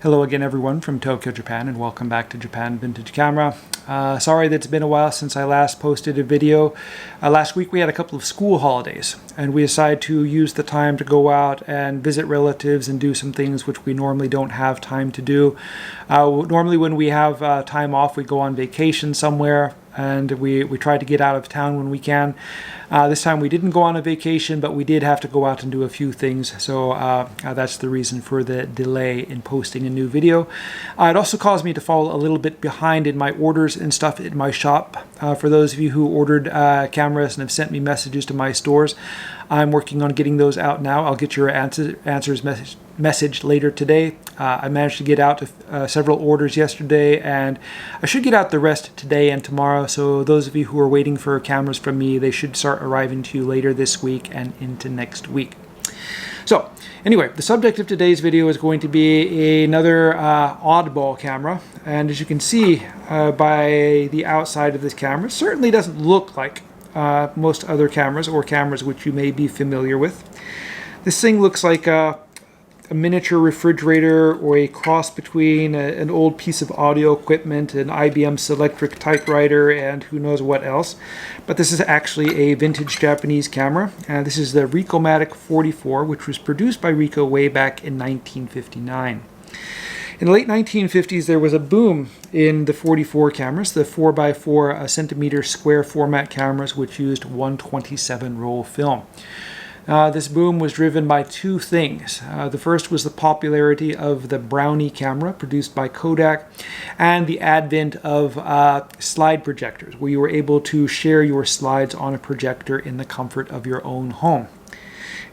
Hello again everyone from Tokyo, Japan, and welcome back to Japan Vintage Camera. Sorry that it's been a while since I last posted a video. Last week we had a couple of school holidays and we decided to use the time to go out and visit relatives and do some things which we normally don't have time to do. Normally when we have time off we go on vacation somewhere and we try to get out of town when we can. This time we didn't go on a vacation, but we did have to go out and do a few things, so that's the reason for the delay in posting a new video. It also caused me to fall a little bit behind in my orders and stuff in my shop. For those of you who ordered cameras and have sent me messages to my stores, I'm working on getting those out now. I'll get your answers message later today. I managed to get out several orders yesterday, and I should get out the rest today and tomorrow. So those of you who are waiting for cameras from me, they should start arriving to you later this week and into next week. So anyway, the subject of today's video is going to be another oddball camera, and as you can see by the outside of this camera, it certainly doesn't look like most other cameras or cameras which you may be familiar with. This thing looks like a miniature refrigerator or a cross between an old piece of audio equipment, an IBM Selectric typewriter, and who knows what else. But this is actually a vintage Japanese camera. This is the Ricohmatic 44, which was produced by Ricoh way back in 1959. In the late 1950s, there was a boom in the 44 cameras, the 4x4 centimeter square format cameras, which used 127 roll film. This boom was driven by two things. The first was the popularity of the Brownie camera produced by Kodak, and the advent of slide projectors, where you were able to share your slides on a projector in the comfort of your own home.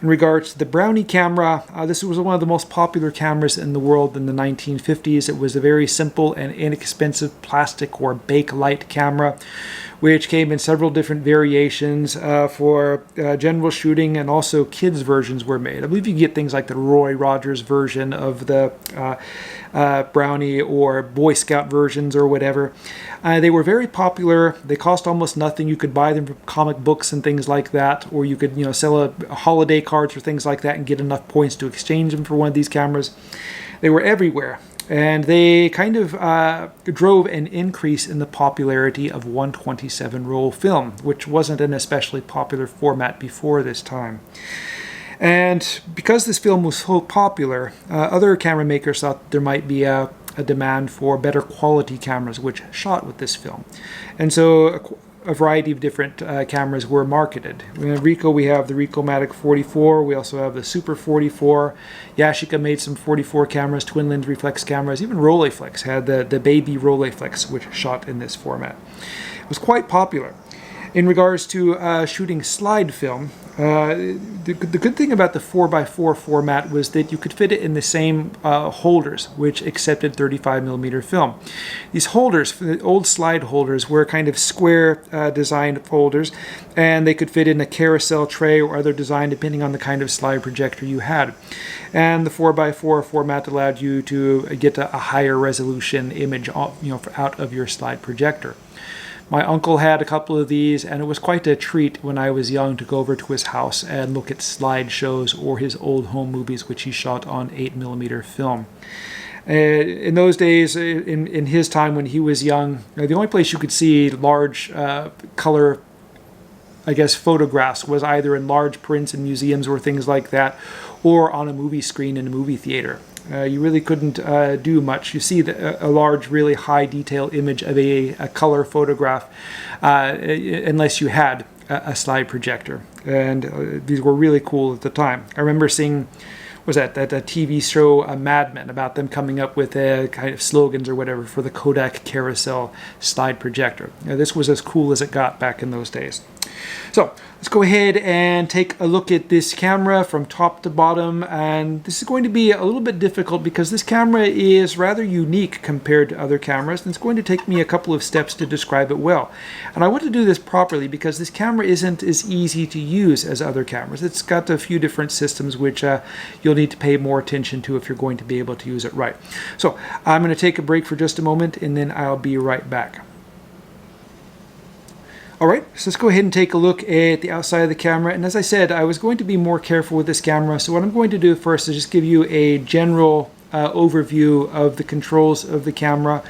In regards to the Brownie camera, this was one of the most popular cameras in the world in the 1950s. It was a very simple and inexpensive plastic or bakelite camera, which came in several different variations for general shooting, and also kids versions were made. I believe you get things like the Roy Rogers version of the Brownie, or Boy Scout versions or whatever. They were very popular. They cost almost nothing. You could buy them from comic books and things like that, or you could sell holiday cards or things like that and get enough points to exchange them for one of these cameras. They were everywhere. And they kind of drove an increase in the popularity of 127 roll film, which wasn't an especially popular format before this time. And because this film was so popular, other camera makers thought there might be a demand for better quality cameras which shot with this film. And so a variety of different cameras were marketed. In Ricoh, we have the Ricohmatic 44. We also have the Super 44. Yashica made some 44 cameras, twin lens reflex cameras. Even Rolleiflex had the baby Rolleiflex, which shot in this format. It was quite popular. In regards to shooting slide film, the good thing about the 4x4 format was that you could fit it in the same holders, which accepted 35mm film. These holders, the old slide holders, were kind of square designed holders, and they could fit in a carousel tray or other design depending on the kind of slide projector you had. And the 4x4 format allowed you to get a higher resolution image out of your slide projector. My uncle had a couple of these, and it was quite a treat when I was young to go over to his house and look at slide shows or his old home movies, which he shot on 8mm film. In those days, in his time when he was young, the only place you could see large color, I guess, photographs was either in large prints in museums or things like that, or on a movie screen in a movie theater. You really couldn't do much. You see a large, really high detail image of a color photograph unless you had a slide projector. And these were really cool at the time. I remember seeing, was that TV show Mad Men, about them coming up with kind of slogans or whatever for the Kodak Carousel slide projector. This was as cool as it got back in those days. So let's go ahead and take a look at this camera from top to bottom, and this is going to be a little bit difficult because this camera is rather unique compared to other cameras, and it's going to take me a couple of steps to describe it well. And I want to do this properly because this camera isn't as easy to use as other cameras. It's got a few different systems which you'll need to pay more attention to if you're going to be able to use it right. So I'm going to take a break for just a moment, and then I'll be right back. Alright, so let's go ahead and take a look at the outside of the camera. And as I said, I was going to be more careful with this camera. So what I'm going to do first is just give you a general overview of the controls of the camera,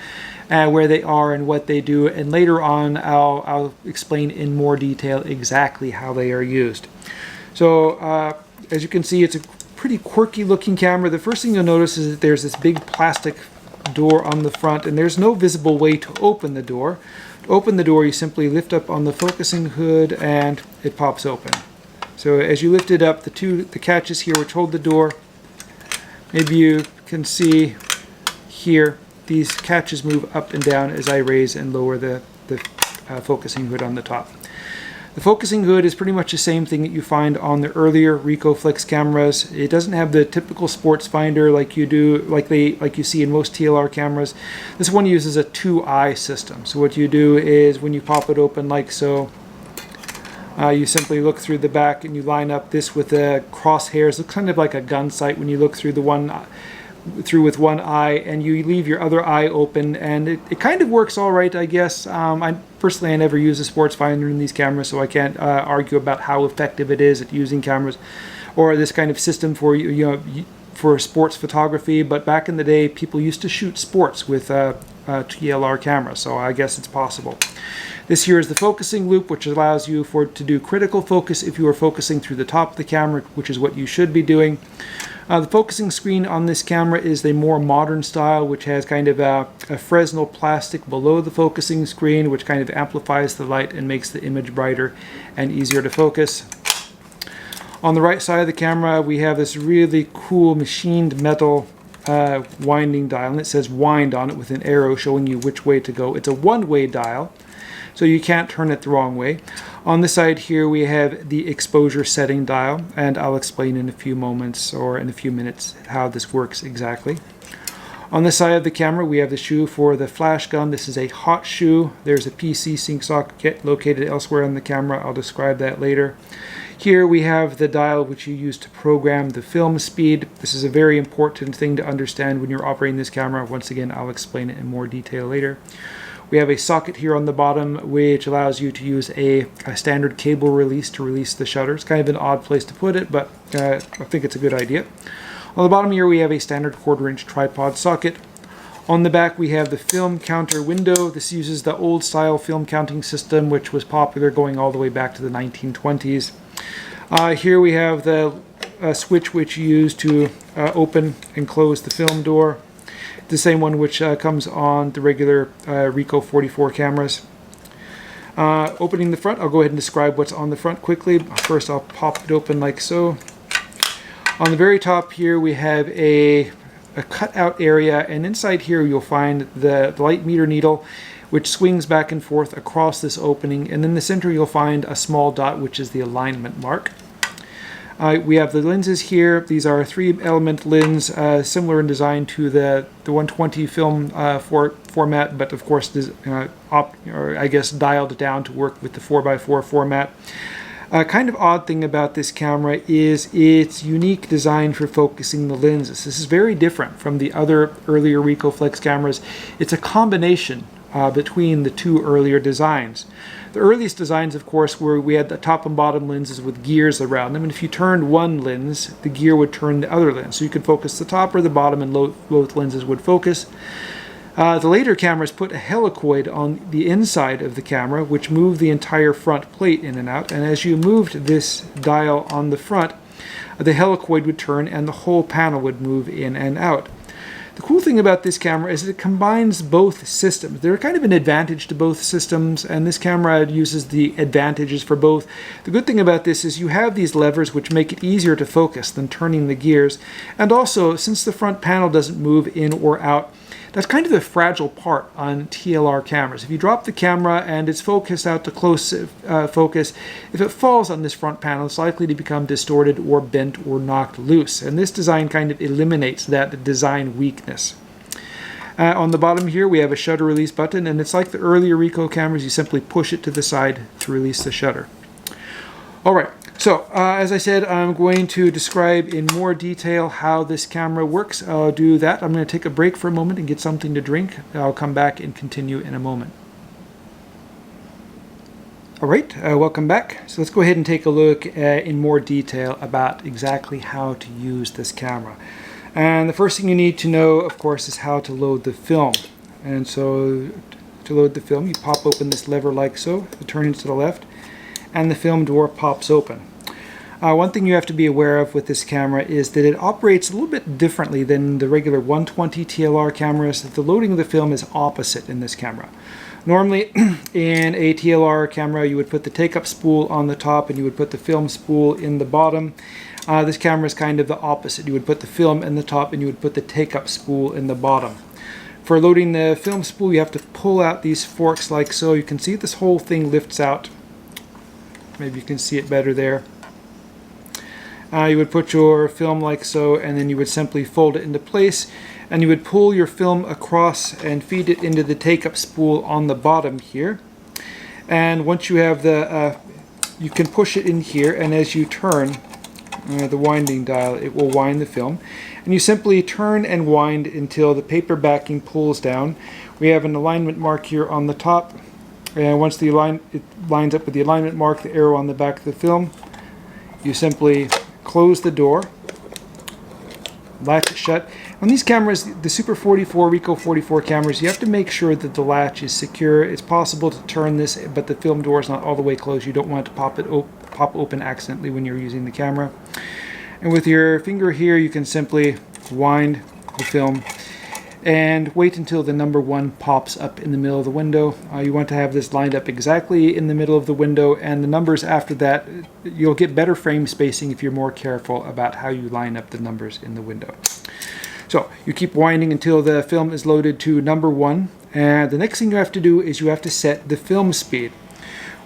where they are and what they do, and later on I'll explain in more detail exactly how they are used. So as you can see, it's a pretty quirky looking camera. The first thing you'll notice is that there's this big plastic door on the front, and there's no visible way to open the door. To open the door, you simply lift up on the focusing hood and it pops open. So as you lift it up, the catches here which hold the door, maybe you can see here, these catches move up and down as I raise and lower the focusing hood on the top. The focusing hood is pretty much the same thing that you find on the earlier Ricoflex cameras. It doesn't have the typical sports finder like you see in most TLR cameras. This one uses a 2-eye system. So what you do is when you pop it open like so, you simply look through the back and you line up this with the crosshairs. It's kind of like a gun sight when you look through with one eye, and you leave your other eye open, and it kind of works all right, I guess. I never use a sports finder in these cameras, so I can't argue about how effective it is at using cameras or this kind of system for sports photography. But back in the day, people used to shoot sports with TLR cameras, so I guess it's possible. This here is the focusing loop, which allows you to do critical focus if you are focusing through the top of the camera, which is what you should be doing. The focusing screen on this camera is a more modern style, which has kind of a Fresnel plastic below the focusing screen, which kind of amplifies the light and makes the image brighter and easier to focus. On the right side of the camera, we have this really cool machined metal winding dial, and it says wind on it with an arrow showing you which way to go. It's a one-way dial, so you can't turn it the wrong way. On the side here we have the exposure setting dial, and I'll explain in a few moments or in a few minutes how this works exactly. On the side of the camera we have the shoe for the flash gun. This is a hot shoe. There's a PC sync socket located elsewhere on the camera. I'll describe that later. Here we have the dial which you use to program the film speed. This is a very important thing to understand when you're operating this camera. Once again, I'll explain it in more detail later. We have a socket here on the bottom which allows you to use a standard cable release to release the shutter. It's kind of an odd place to put it, but I think it's a good idea. On the bottom here we have a standard 1/4-inch tripod socket. On the back we have the film counter window. This uses the old style film counting system which was popular going all the way back to the 1920s. Here we have the switch which you use to open and close the film door. The same one which comes on the regular Ricoh 44 cameras. Opening the front, I'll go ahead and describe what's on the front quickly. First I'll pop it open like so. On the very top here we have a cutout area, and inside here you'll find the light meter needle which swings back and forth across this opening, and in the center you'll find a small dot which is the alignment mark. We have the lenses here. These are 3-element lens, similar in design to the 120 film format, but of course I guess dialed down to work with the 4x4 format. Kind of odd thing about this camera is its unique design for focusing the lenses. This is very different from the other earlier Ricoflex cameras. It's a combination between the two earlier designs. The earliest designs, of course, were we had the top and bottom lenses with gears around them, and if you turned one lens, the gear would turn the other lens. So you could focus the top or the bottom, and both lenses would focus. The later cameras put a helicoid on the inside of the camera, which moved the entire front plate in and out, and as you moved this dial on the front, the helicoid would turn and the whole panel would move in and out. The cool thing about this camera is that it combines both systems. They're kind of an advantage to both systems, and this camera uses the advantages for both. The good thing about this is you have these levers which make it easier to focus than turning the gears, and also since the front panel doesn't move in or out, that's kind of a fragile part on TLR cameras. If you drop the camera and it's focused out to close focus, if it falls on this front panel, it's likely to become distorted or bent or knocked loose. And this design kind of eliminates that design weakness. On the bottom here we have a shutter release button, and it's like the earlier Ricoh cameras. You simply push it to the side to release the shutter. Alright, so as I said, I'm going to describe in more detail how this camera works. I'll do that. I'm going to take a break for a moment and get something to drink. I'll come back and continue in a moment. Alright, welcome back. So let's go ahead and take a look in more detail about exactly how to use this camera. And the first thing you need to know, of course, is how to load the film. And so to load the film, you pop open this lever like so, it turns to the left, and the film door pops open. One thing you have to be aware of with this camera is that it operates a little bit differently than the regular 120 TLR cameras. The loading of the film is opposite in this camera. Normally in a TLR camera you would put the take-up spool on the top and you would put the film spool in the bottom. This camera is kind of the opposite. You would put the film in the top and you would put the take-up spool in the bottom. For loading the film spool, you have to pull out these forks like so. You can see this whole thing lifts out. Maybe you can see it better there. You would put your film like so, and then you would simply fold it into place, and you would pull your film across and feed it into the take-up spool on the bottom here. And once you have the, you can push it in here, and as you turn the winding dial, it will wind the film. And you simply turn and wind until the paper backing pulls down. We have an alignment mark here on the top, and once it lines up with the alignment mark, the arrow on the back of the film, you simply close the door, latch it shut. On these cameras, the Super 44, Ricoh 44 cameras, you have to make sure that the latch is secure. It's possible to turn this, but the film door is not all the way closed. You don't want it to pop open accidentally when you're using the camera. And with your finger here, you can simply wind the film and wait until the number 1 pops up in the middle of the window. You want to have this lined up exactly in the middle of the window, and the numbers after that, you'll get better frame spacing if you're more careful about how you line up the numbers in the window. So you keep winding until the film is loaded to number 1, and the next thing you have to do is you have to set the film speed.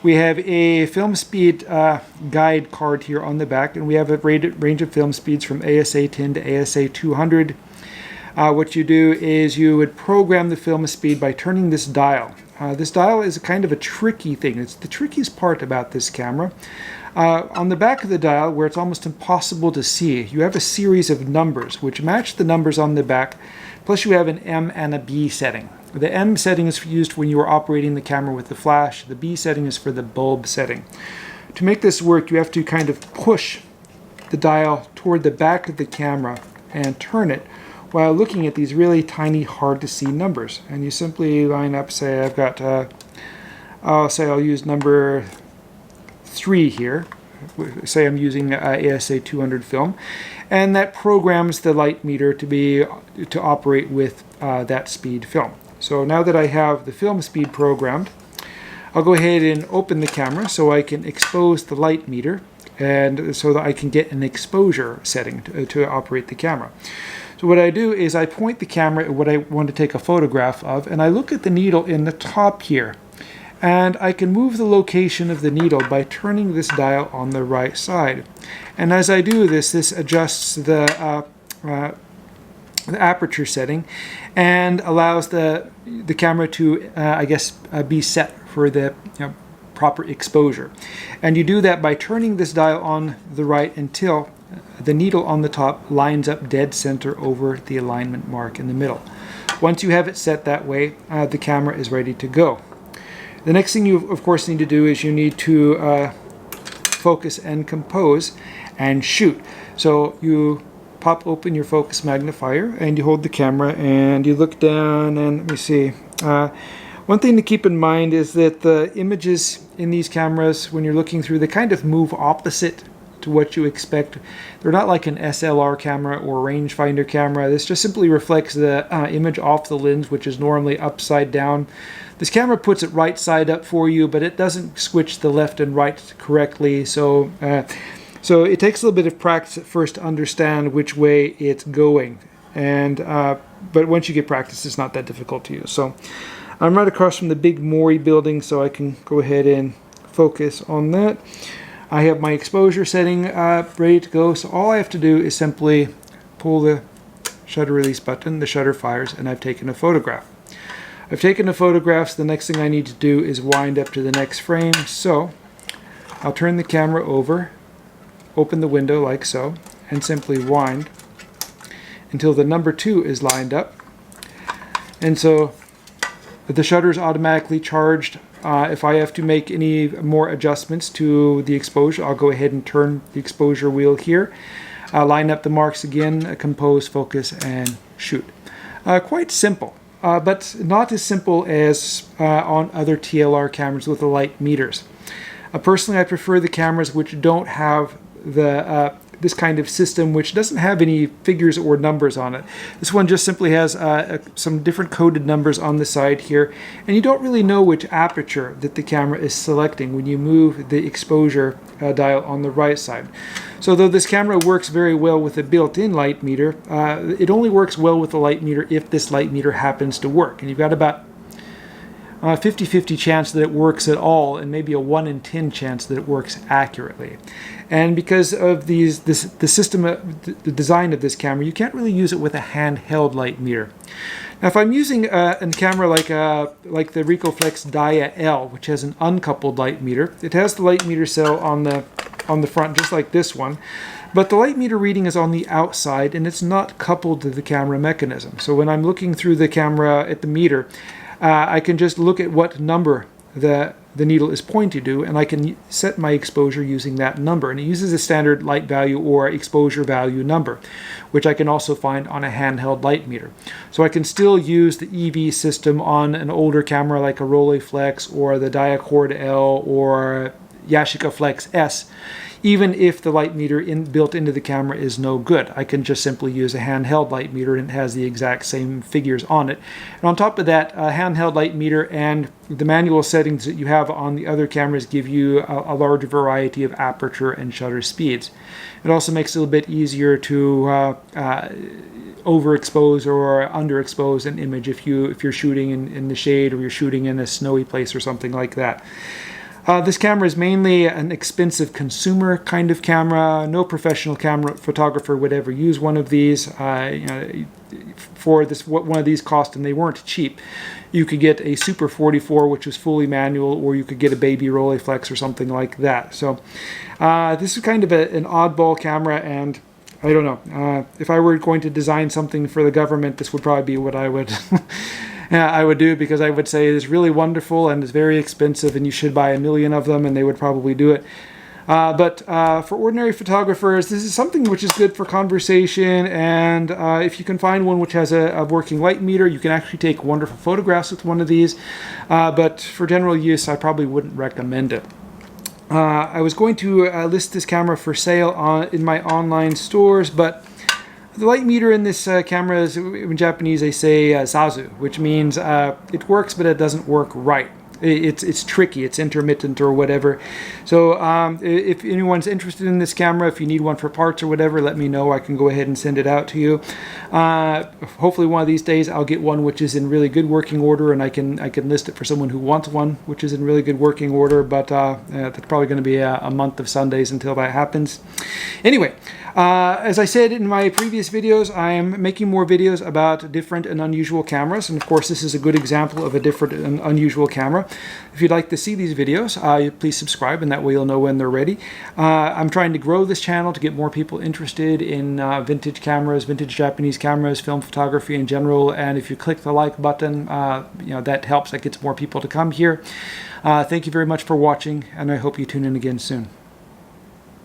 We have a film speed guide card here on the back, and we have a range of film speeds from ASA 10 to ASA 200. What you do is you would program the film speed by turning this dial. This dial is a kind of a tricky thing. It's the trickiest part about this camera. On the back of the dial, where it's almost impossible to see, you have a series of numbers which match the numbers on the back, plus you have an M and a B setting. The M setting is used when you are operating the camera with the flash. The B setting is for the bulb setting. To make this work, you have to kind of push the dial toward the back of the camera and turn it while looking at these really tiny, hard to see numbers. And you simply line up, say I've got, I'll use number 3 here. Say I'm using ASA 200 film, and that programs the light meter to operate with that speed film. So now that I have the film speed programmed, I'll go ahead and open the camera so I can expose the light meter, and so that I can get an exposure setting to operate the camera. So what I do is I point the camera at what I want to take a photograph of, and I look at the needle in the top here. And I can move the location of the needle by turning this dial on the right side. And as I do this, this adjusts the aperture setting and allows the camera to, be set for the proper exposure. And you do that by turning this dial on the right until the needle on the top lines up dead center over the alignment mark in the middle. Once you have it set that way, the camera is ready to go. The next thing you, of course, need to do is you need to focus and compose and shoot. So you pop open your focus magnifier and you hold the camera and you look down and let me see. One thing to keep in mind is that the images in these cameras, when you're looking through, they kind of move opposite to what you expect. They're not like an SLR camera or rangefinder camera. This just simply reflects the image off the lens, which is normally upside down. This camera puts it right side up for you, but it doesn't switch the left and right correctly. So it takes a little bit of practice at first to understand which way it's going. And but once you get practice, it's not that difficult to use. So I'm right across from the big Mori building, so I can go ahead and focus on that. I have my exposure setting ready to go, so all I have to do is simply pull the shutter release button, the shutter fires, and I've taken a photograph. I've taken the photographs. The next thing I need to do is wind up to the next frame, so I'll turn the camera over, open the window like so, and simply wind until the number 2 is lined up. And so the shutter is automatically charged. If I have to make any more adjustments to the exposure, I'll go ahead and turn the exposure wheel here. line up the marks again, compose, focus, and shoot. Quite simple, but not as simple as on other TLR cameras with the light meters. Personally, I prefer the cameras which don't have the this kind of system, which doesn't have any figures or numbers on it. This one just simply has some different coded numbers on the side here, and you don't really know which aperture that the camera is selecting when you move the exposure dial on the right side. So though this camera works very well with a built-in light meter, it only works well with the light meter if this light meter happens to work, and you've got about 50-50 chance that it works at all, and maybe a 1 in 10 chance that it works accurately. And because of the system, the design of this camera, you can't really use it with a handheld light meter. Now, if I'm using a camera like the Ricohmatic Dia L, which has an uncoupled light meter, it has the light meter cell on the front, just like this one. But the light meter reading is on the outside, and it's not coupled to the camera mechanism. So when I'm looking through the camera at the meter, I can just look at what number the needle is pointing to, and I can set my exposure using that number. And it uses a standard light value or exposure value number, which I can also find on a handheld light meter. So I can still use the EV system on an older camera like a Rolleiflex or the Diacord L or Yashica Flex S. Even if the light meter built into the camera is no good, I can just simply use a handheld light meter and it has the exact same figures on it. And on top of that, a handheld light meter and the manual settings that you have on the other cameras give you a large variety of aperture and shutter speeds. It also makes it a little bit easier to overexpose or underexpose an image if you're shooting in the shade, or you're shooting in a snowy place or something like that. This camera is mainly an expensive consumer kind of camera. No professional camera photographer would ever use one of these. For this, what one of these cost, and they weren't cheap. You could get a Super 44, which was fully manual, or you could get a baby Rolleiflex or something like that. So this is kind of an oddball camera, and I don't know. If I were going to design something for the government, this would probably be what I would I would do, because I would say it's really wonderful and it's very expensive and you should buy 1 million of them, and they would probably do it. But for ordinary photographers, this is something which is good for conversation, and if you can find one which has a working light meter, you can actually take wonderful photographs with one of these. But for general use, I probably wouldn't recommend it. I was going to list this camera for sale in my online stores, but the light meter in this camera is, in Japanese they say zazu, which means it works but it doesn't work right. It's tricky, it's intermittent or whatever. So if anyone's interested in this camera, if you need one for parts or whatever, let me know. I can go ahead and send it out to you. Hopefully one of these days I'll get one which is in really good working order, and I can list it for someone who wants one which is in really good working order, but that's probably going to be a month of Sundays until that happens. Anyway, as I said in my previous videos, I am making more videos about different and unusual cameras, and of course this is a good example of a different and unusual camera. If you'd like to see these videos, please subscribe, and that way you'll know when they're ready. I'm trying to grow this channel to get more people interested in vintage cameras, vintage Japanese cameras, film photography in general, and if you click the like button, that helps. That gets more people to come here. Thank you very much for watching, and I hope you tune in again soon.